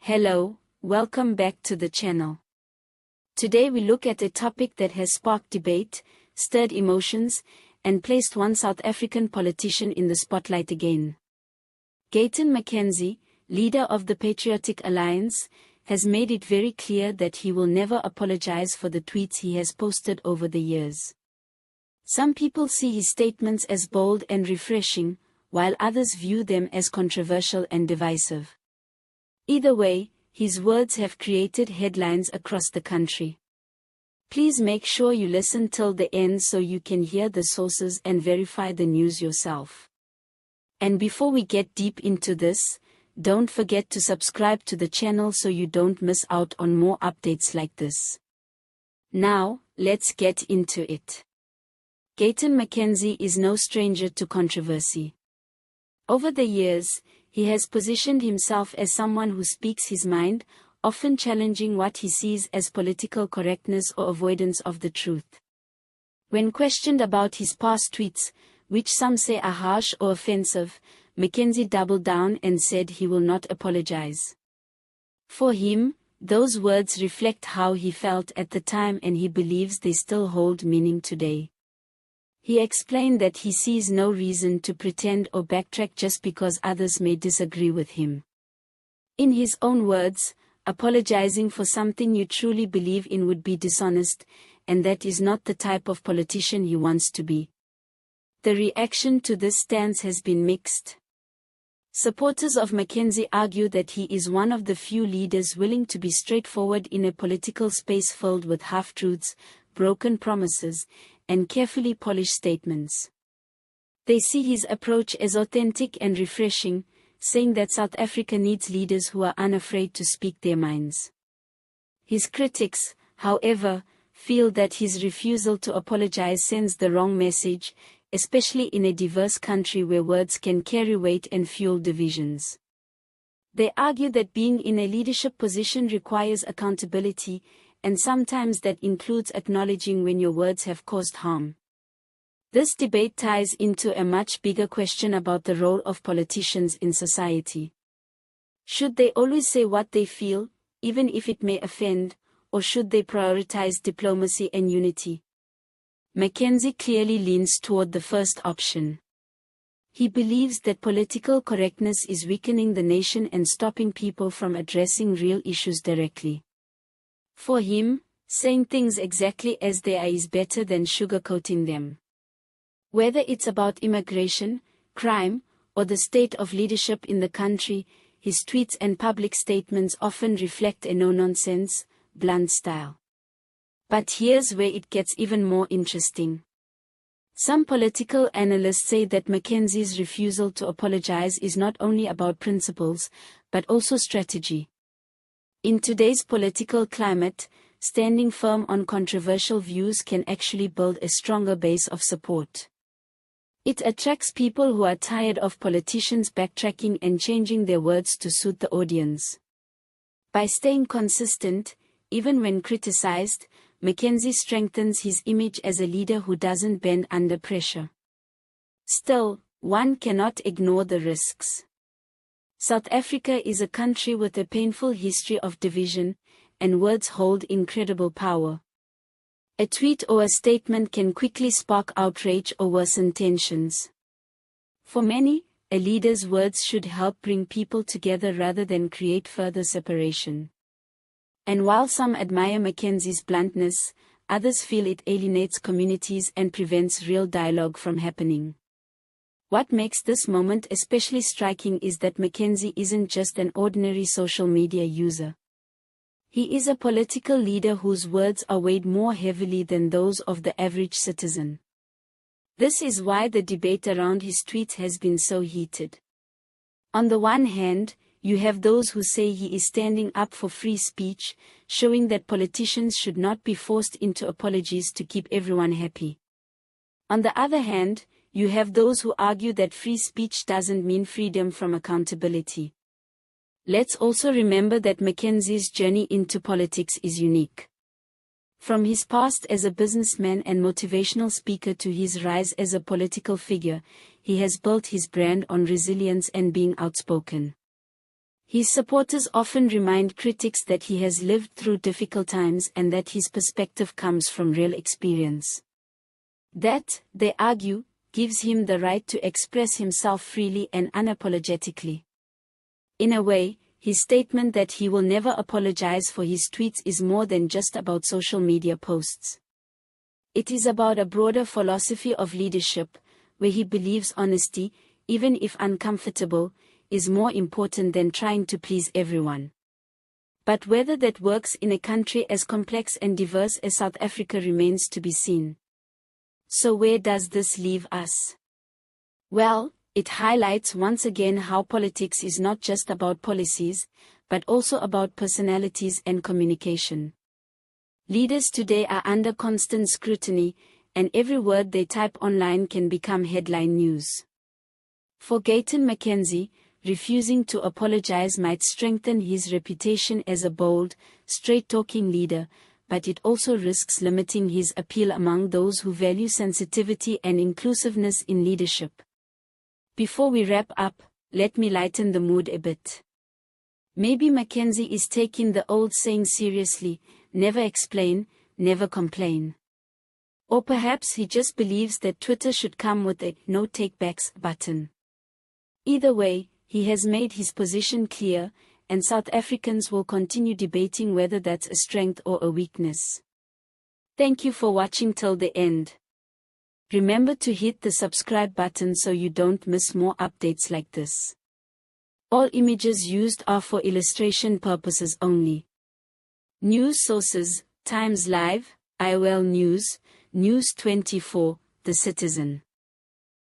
Hello, welcome back to the channel. Today we look at a topic that has sparked debate, stirred emotions, and placed one South African politician in the spotlight again. Gayton McKenzie, leader of the Patriotic Alliance, has made it very clear that he will never apologize for the tweets he has posted over the years. Some people see his statements as bold and refreshing, while others view them as controversial and divisive. Either way, his words have created headlines across the country. Please make sure you listen till the end so you can hear the sources and verify the news yourself. And before we get deep into this, don't forget to subscribe to the channel so you don't miss out on more updates like this. Now, let's get into it. Gayton McKenzie is no stranger to controversy. Over the years, he has positioned himself as someone who speaks his mind, often challenging what he sees as political correctness or avoidance of the truth. When questioned about his past tweets, which some say are harsh or offensive, McKenzie doubled down and said he will not apologize. For him, those words reflect how he felt at the time, and he believes they still hold meaning today. He explained that he sees no reason to pretend or backtrack just because others may disagree with him. In his own words, apologizing for something you truly believe in would be dishonest, and that is not the type of politician he wants to be. The reaction to this stance has been mixed. Supporters of McKenzie argue that he is one of the few leaders willing to be straightforward in a political space filled with half-truths, broken promises, and carefully polished statements. They see his approach as authentic and refreshing, saying that South Africa needs leaders who are unafraid to speak their minds. His critics, however, feel that his refusal to apologize sends the wrong message, especially in a diverse country where words can carry weight and fuel divisions. They argue that being in a leadership position requires accountability, and sometimes that includes acknowledging when your words have caused harm. This debate ties into a much bigger question about the role of politicians in society. Should they always say what they feel, even if it may offend, or should they prioritize diplomacy and unity? McKenzie clearly leans toward the first option. He believes that political correctness is weakening the nation and stopping people from addressing real issues directly. For him, saying things exactly as they are is better than sugarcoating them. Whether it's about immigration, crime, or the state of leadership in the country, his tweets and public statements often reflect a no-nonsense, blunt style. But here's where it gets even more interesting. Some political analysts say that McKenzie's refusal to apologize is not only about principles, but also strategy. In today's political climate, standing firm on controversial views can actually build a stronger base of support. It attracts people who are tired of politicians backtracking and changing their words to suit the audience. By staying consistent, even when criticized, McKenzie strengthens his image as a leader who doesn't bend under pressure. Still, one cannot ignore the risks. South Africa is a country with a painful history of division, and words hold incredible power. A tweet or a statement can quickly spark outrage or worsen tensions. For many, a leader's words should help bring people together rather than create further separation. And while some admire McKenzie's bluntness, others feel it alienates communities and prevents real dialogue from happening. What makes this moment especially striking is that McKenzie isn't just an ordinary social media user. He is a political leader whose words are weighed more heavily than those of the average citizen. This is why the debate around his tweets has been so heated. On the one hand, you have those who say he is standing up for free speech, showing that politicians should not be forced into apologies to keep everyone happy. On the other hand, you have those who argue that free speech doesn't mean freedom from accountability. Let's also remember that McKenzie's journey into politics is unique. From his past as a businessman and motivational speaker to his rise as a political figure, he has built his brand on resilience and being outspoken. His supporters often remind critics that he has lived through difficult times and that his perspective comes from real experience. That, they argue, gives him the right to express himself freely and unapologetically. In a way, his statement that he will never apologize for his tweets is more than just about social media posts. It is about a broader philosophy of leadership, where he believes honesty, even if uncomfortable, is more important than trying to please everyone. But whether that works in a country as complex and diverse as South Africa remains to be seen. So where does this leave us? Well, it highlights once again how politics is not just about policies, but also about personalities and communication. Leaders today are under constant scrutiny, and every word they type online can become headline news. For Gayton McKenzie, refusing to apologize might strengthen his reputation as a bold, straight-talking leader, but it also risks limiting his appeal among those who value sensitivity and inclusiveness in leadership. Before we wrap up, let me lighten the mood a bit. Maybe McKenzie is taking the old saying seriously, never explain, never complain. Or perhaps he just believes that Twitter should come with a no takebacks button. Either way, he has made his position clear, and South Africans will continue debating whether that's a strength or a weakness. Thank you for watching till the end. Remember to hit the subscribe button so you don't miss more updates like this. All images used are for illustration purposes only. News sources: Times Live, IOL News, News 24, The Citizen.